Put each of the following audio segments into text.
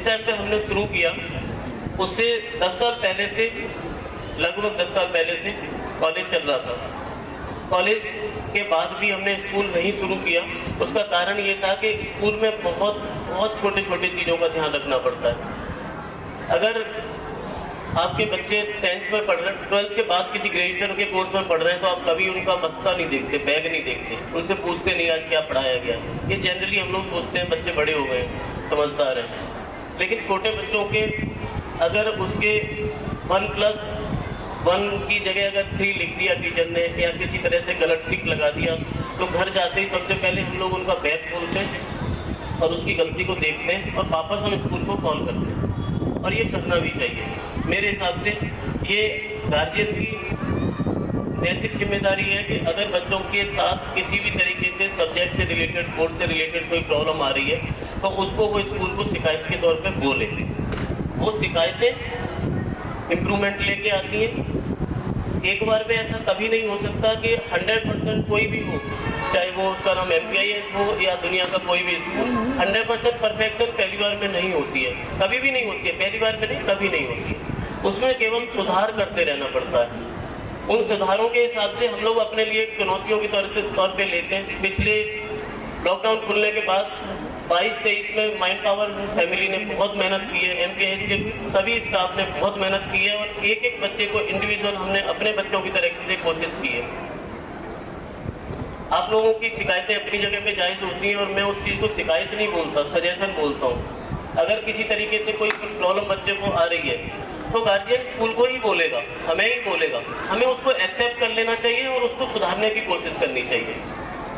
जिस टाइम पे हमने शुरू किया उससे 10 साल पहले से, लगभग 10 साल पहले से कॉलेज चल रहा था। कॉलेज के बाद भी हमने स्कूल नहीं शुरू किया। उसका कारण ये था कि स्कूल में बहुत छोटे छोटे चीज़ों का ध्यान रखना पड़ता है। अगर आपके बच्चे 10th में पढ़ रहे हैं, 12th के बाद किसी ग्रेजुएशन के कोर्स में पढ़ रहे हैं, तो आप कभी उनका बस्ता नहीं देखते, बैग नहीं देखते, उनसे पूछते नहीं आज क्या पढ़ाया गया। ये जनरली हम लोग सोचते हैं बच्चे बड़े हो गए, समझदार हैं। लेकिन छोटे बच्चों के अगर उसके 1+1 की जगह अगर 3 लिख दिया टीचर ने या किसी तरह से गलत टिक लगा दिया, तो घर जाते ही सबसे पहले हम लोग उनका बैग खोलते हैं और उसकी गलती को देखते हैं और वापस हम स्कूल को कॉल करते हैं। और ये करना भी चाहिए। मेरे हिसाब से ये गार्जियन की नैतिक जिम्मेदारी है कि अगर बच्चों के साथ किसी भी तरीके से सब्जेक्ट से रिलेटेड, कोर्स से रिलेटेड कोई प्रॉब्लम आ रही है, तो उसको वो स्कूल को शिकायत के तौर पे बोले। वो शिकायतें इम्प्रूवमेंट लेके आती हैं। एक बार में ऐसा कभी नहीं हो सकता कि 100% कोई भी हो, चाहे वो उसका नाम MPIS हो या दुनिया का कोई भी स्कूल, 100% परफेक्शन पहली बार में नहीं होती है, कभी भी नहीं होती है। पहली बार में नहीं, कभी नहीं होती है। उसमें केवल सुधार करते रहना पड़ता है। उन सुधारों के हिसाब से हम लोग अपने लिए चुनौतियों के तौर पे लेते हैं। पिछले लॉकडाउन खुलने के बाद 22-23 में माइंड पावर फैमिली ने बहुत मेहनत की है, MPIS के सभी स्टाफ ने बहुत मेहनत की है और एक एक बच्चे को इंडिविजुअल हमने अपने बच्चों की तरह से कोशिश की है। आप लोगों की शिकायतें अपनी जगह पे जायज़ होती हैं और मैं उस चीज़ को शिकायत नहीं बोलता, सजेशन बोलता हूँ। अगर किसी तरीके से कोई प्रॉब्लम बच्चे को आ रही है तो गार्जियन स्कूल को ही बोलेगा, हमें ही बोलेगा। हमें उसको एक्सेप्ट कर लेना चाहिए और उसको सुधारने की कोशिश करनी चाहिए।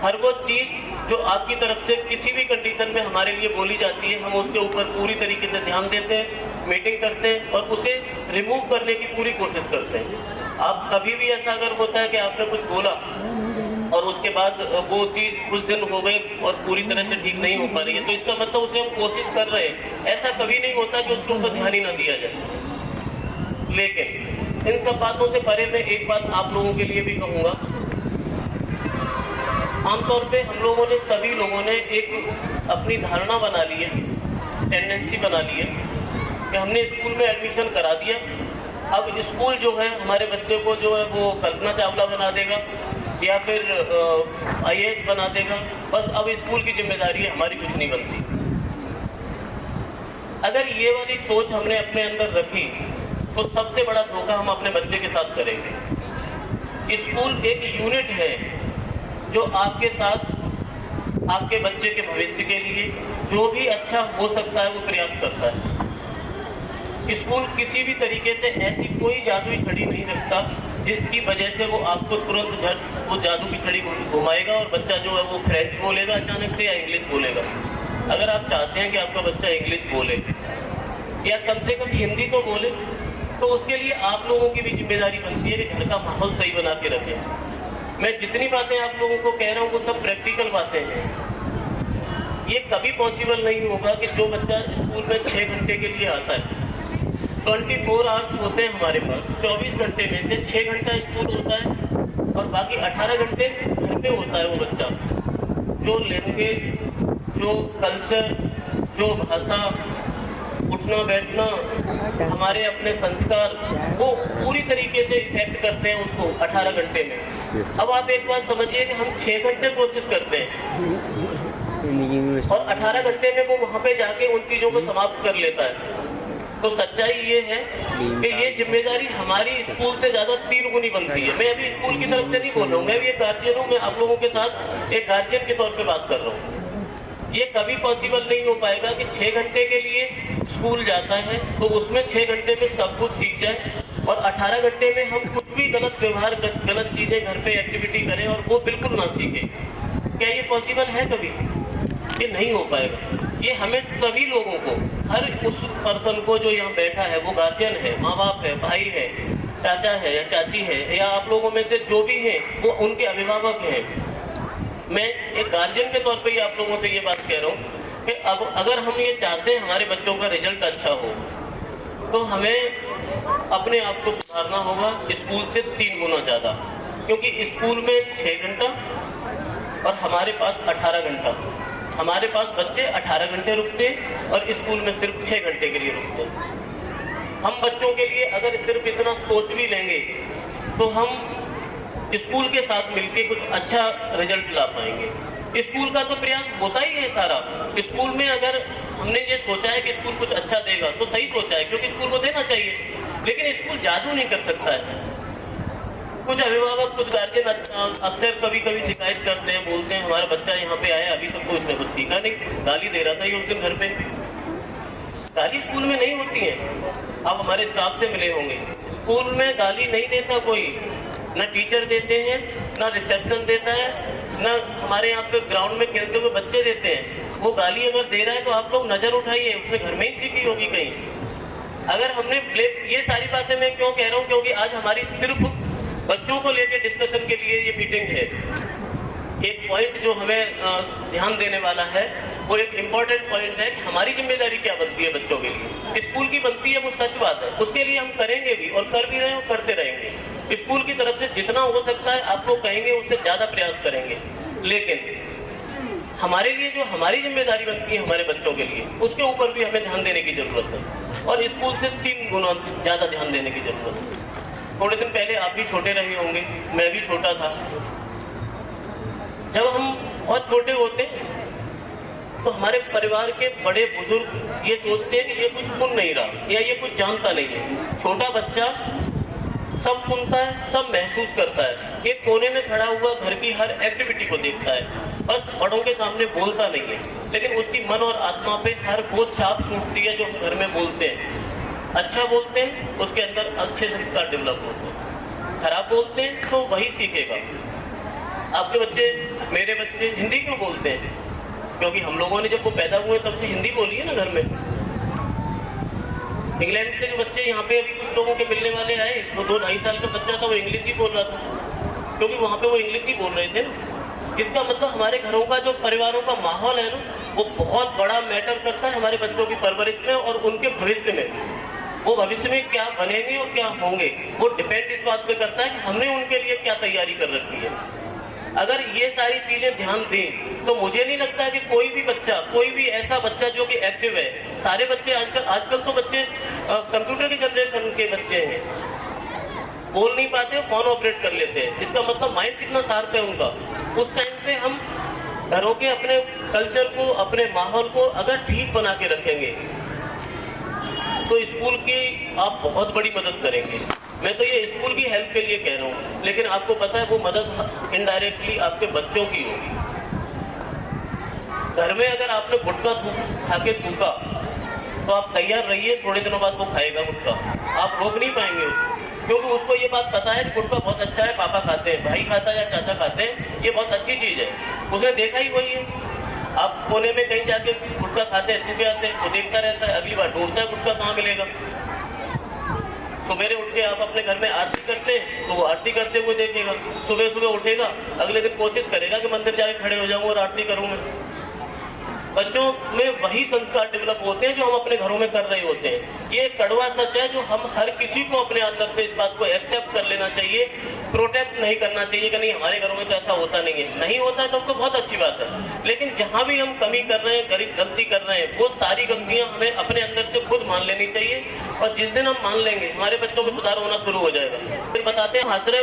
हर वो चीज़ जो आपकी तरफ से किसी भी कंडीशन में हमारे लिए बोली जाती है, हम उसके ऊपर पूरी तरीके से ध्यान देते हैं, मीटिंग करते हैं और उसे रिमूव करने की पूरी कोशिश करते हैं। आप कभी भी ऐसा अगर होता है कि आपने कुछ बोला और उसके बाद वो चीज़ कुछ दिन हो गए और पूरी तरह से ठीक नहीं हो पा रही है, तो इसका मतलब उसे हम कोशिश कर रहे हैं। ऐसा कभी नहीं होता कि उसके ऊपर ध्यान ही ना दिया जाए। लेकिन इन सब बातों से परे मैं एक बात आप लोगों के लिए भी कहूँगा। आमतौर पे हम लोगों ने, सभी लोगों ने एक अपनी धारणा बना ली है, टेंडेंसी बना ली है कि हमने स्कूल में एडमिशन करा दिया, अब स्कूल जो है हमारे बच्चे को जो है वो कल्पना चावला बना देगा या फिर IAS बना देगा, बस अब स्कूल की जिम्मेदारी है, हमारी कुछ नहीं बनती। अगर ये वाली सोच हमने अपने अंदर रखी तो सबसे बड़ा धोखा हम अपने बच्चे के साथ करेंगे। स्कूल एक यूनिट है जो आपके साथ, आपके बच्चे के भविष्य के लिए जो भी अच्छा हो सकता है वो प्रयास करता है। स्कूल किसी भी तरीके से ऐसी कोई जादुई छड़ी नहीं रखता जिसकी वजह से वो आपको तुरंत झट वो जादू की छड़ी घुमाएगा और बच्चा जो है वो फ्रेंच बोलेगा अचानक से या इंग्लिश बोलेगा। अगर आप चाहते हैं कि आपका बच्चा इंग्लिश बोले या कम से कम हिंदी तो बोले, तो उसके लिए आप लोगों की भी जिम्मेदारी बनती है कि घर का माहौल सही बना के रखें। मैं जितनी बातें आप लोगों को कह रहा हूँ वो सब प्रैक्टिकल बातें हैं। ये कभी पॉसिबल नहीं होगा कि जो बच्चा स्कूल में 6 घंटे के लिए आता है, 24 आवर्स होते हैं हमारे पास, 24 घंटे में से 6 घंटा स्कूल होता है और बाकी 18 घंटे घर पे होता है। वो बच्चा जो लैंग्वेज, जो कल्चर, जो भाषा, उठना बैठना, हमारे अपने संस्कार, वो पूरी तरीके से इफेक्ट करते हैं उसको 18 घंटे में। अब आप एक बात समझिए कि हम 6 घंटे कोशिश करते हैं और 18 घंटे में वो वहाँ पे जाके उन चीज़ों को समाप्त कर लेता है। तो सच्चाई ये है कि ये जिम्मेदारी हमारी स्कूल से ज़्यादा 3 गुनी बनती है। मैं अभी स्कूल की तरफ से नहीं बोल रहा हूँ, मैं भी एक गार्जियन हूँ, मैं आप लोगों के साथ एक गार्जियन के तौर पे बात कर रहा हूँ। ये कभी पॉसिबल नहीं हो पाएगा कि 6 घंटे के लिए स्कूल जाता है तो उसमें 6 घंटे में सब कुछ सीख जाए और 18 घंटे में हम कुछ भी गलत व्यवहार, गलत चीज़ें घर पे एक्टिविटी करें और वो बिल्कुल ना सीखें। क्या ये पॉसिबल है? कभी ये नहीं हो पाएगा। ये हमें सभी लोगों को, हर उस पर्सन को जो यहाँ बैठा है, वो गार्जियन है, माँ बाप है, भाई है, चाचा है या चाची है, या आप लोगों में से जो भी हैं वो उनके अभिभावक हैं। मैं एक गार्जियन के तौर पे ही आप लोगों से ये बात कह रहा हूँ कि अब अगर हम ये चाहते हैं हमारे बच्चों का रिजल्ट अच्छा हो, तो हमें अपने आप को सुधारना होगा स्कूल से 3 गुना ज़्यादा, क्योंकि स्कूल में 6 घंटा और हमारे पास 18 घंटा। हमारे पास बच्चे 18 घंटे रुकते हैं और स्कूल में सिर्फ 6 घंटे के लिए रुकते हैं। हम बच्चों के लिए अगर सिर्फ इतना सोच भी लेंगे तो हम स्कूल के साथ मिलकर कुछ अच्छा रिजल्ट ला पाएंगे। स्कूल का तो प्रयास होता ही है सारा। स्कूल में अगर हमने ये सोचा है कि स्कूल कुछ अच्छा देगा तो सही सोचा है, क्योंकि स्कूल को देना चाहिए, लेकिन स्कूल जादू नहीं कर सकता है। कुछ अभिभावक, कुछ गार्जियन अक्सर कभी कभी शिकायत करते हैं, बोलते हैं हमारा बच्चा यहाँ पे आया अभी तक तो इसने कुछ सीखा नहीं, गाली दे रहा था ये उस दिन घर पे। गाली स्कूल में नहीं होती है, आप हमारे स्टाफ से मिले होंगे, स्कूल में गाली नहीं देता कोई, ना टीचर देते हैं, ना रिसेप्शन देता है, ना हमारे यहाँ पे ग्राउंड में खेलते हुए बच्चे देते हैं। वो गाली अगर दे रहा है तो आप लोग नजर उठाइए, उसने घर में ही सीखी होगी कहीं। अगर हमने ये सारी बातें मैं क्यों कह रहा हूँ, क्योंकि आज हमारी सिर्फ बच्चों को लेकर डिस्कशन के लिए ये मीटिंग है। एक पॉइंट जो हमें ध्यान देने वाला है वो एक इम्पॉर्टेंट पॉइंट है कि हमारी जिम्मेदारी क्या बनती है बच्चों के लिए। स्कूल की बनती है वो सच बात है, उसके लिए हम करेंगे भी और कर भी रहे हैं और करते रहेंगे। स्कूल की तरफ से जितना हो सकता है आप लोग कहेंगे उससे ज़्यादा प्रयास करेंगे, लेकिन हमारे लिए जो हमारी जिम्मेदारी बनती है हमारे बच्चों के लिए, उसके ऊपर भी हमें ध्यान देने की ज़रूरत है और स्कूल से 3 गुना ज़्यादा ध्यान देने की ज़रूरत है। थोड़े दिन पहले आप भी छोटे रहे होंगे, मैं भी छोटा था। जब हम बहुत छोटे होते तो हमारे परिवार के बड़े बुजुर्ग ये सोचते हैं कि ये कुछ सुन नहीं रहा या ये कुछ जानता नहीं है। छोटा बच्चा सब सुनता है, सब महसूस करता है, एक कोने में खड़ा हुआ घर की हर एक्टिविटी को देखता है, बस बड़ों के सामने बोलता नहीं है, लेकिन उसकी मन और आत्मा पे हर वो छाप छूटती है जो घर में बोलते हैं। अच्छा बोलते हैं उसके अंदर अच्छे संस्कार डेवलप होते हैं, खराब बोलते हैं तो वही सीखेगा। आपके बच्चे, मेरे बच्चे हिंदी क्यों बोलते हैं? क्योंकि हम लोगों ने जब वो पैदा हुए तब से हिंदी बोली है ना घर में। इंग्लैंड से जो बच्चे यहाँ पे अभी कुछ लोगों के मिलने वाले आए, तो 2-2.5 साल का बच्चा था, वो इंग्लिश ही बोल रहा था, क्योंकि वहाँ पे वो इंग्लिश ही बोल रहे थे। इसका मतलब हमारे घरों का जो परिवारों का माहौल है ना, वो बहुत बड़ा मैटर करता है हमारे बच्चों की परवरिश में और उनके भविष्य में। वो भविष्य में क्या बनेंगे और क्या होंगे वो डिपेंड इस बात पे करता है कि हमने उनके लिए क्या तैयारी कर रखी है। अगर ये सारी चीजें ध्यान दें तो मुझे नहीं लगता है कि कोई भी बच्चा, कोई भी ऐसा बच्चा जो कि एक्टिव है, सारे बच्चे आजकल तो बच्चे कंप्यूटर की जनरेशन के बच्चे हैं, बोल नहीं पाते, फोन ऑपरेट कर लेते हैं। इसका मतलब माइंड कितना शार्प है उनका। उस टाइम पे हम घरों के अपने कल्चर को, अपने माहौल को अगर ठीक बना के रखेंगे तो स्कूल की आप बहुत बड़ी मदद करेंगे। मैं तो ये स्कूल की हेल्प के लिए कह रहा हूँ, लेकिन आपको पता है वो मदद इनडायरेक्टली आपके बच्चों की होगी। घर में अगर आपने गुटखा खा के थूका तो आप तैयार रहिए, थोड़े दिनों बाद वो खाएगा गुटखा, आप रोक नहीं पाएंगे उसको, क्योंकि उसको ये बात पता है कि गुटखा बहुत अच्छा है, पापा खाते हैं, भाई खाता है या चाचा खाते हैं, ये बहुत अच्छी चीज़ है, उसने देखा ही वही है। आप कोने में कहीं जाके गुटखा खाते हैं, चुके आते हैं, वो देखता रहता है, अगली बार ढूंढता है गुटखा कहाँ मिलेगा। सुबह उठ के आप अपने घर में आरती करते हैं तो वो आरती करते हुए देखेगा, सुबह सुबह उठेगा, अगले दिन कोशिश करेगा कि मंदिर जाके खड़े हो जाऊँ और आरती करूँगा। बच्चों में वही संस्कार डेवलप होते हैं जो हम अपने घरों में कर रहे होते हैं। ये कड़वा सच है जो हम हर किसी को अपने अंदर से इस बात को एक्सेप्ट कर लेना चाहिए, प्रोटेक्ट नहीं करना चाहिए कि नहीं हमारे घरों में तो ऐसा होता नहीं है। नहीं होता है तो बहुत अच्छी बात है, लेकिन जहाँ भी हम कमी कर रहे हैं, गलती कर रहे हैं, वो सारी गलतियाँ हमें अपने अंदर से खुद मान लेनी चाहिए और जिस दिन हम मान लेंगे हमारे बच्चों में सुधार होना शुरू हो जाएगा। फिर बताते हैं हंस रहे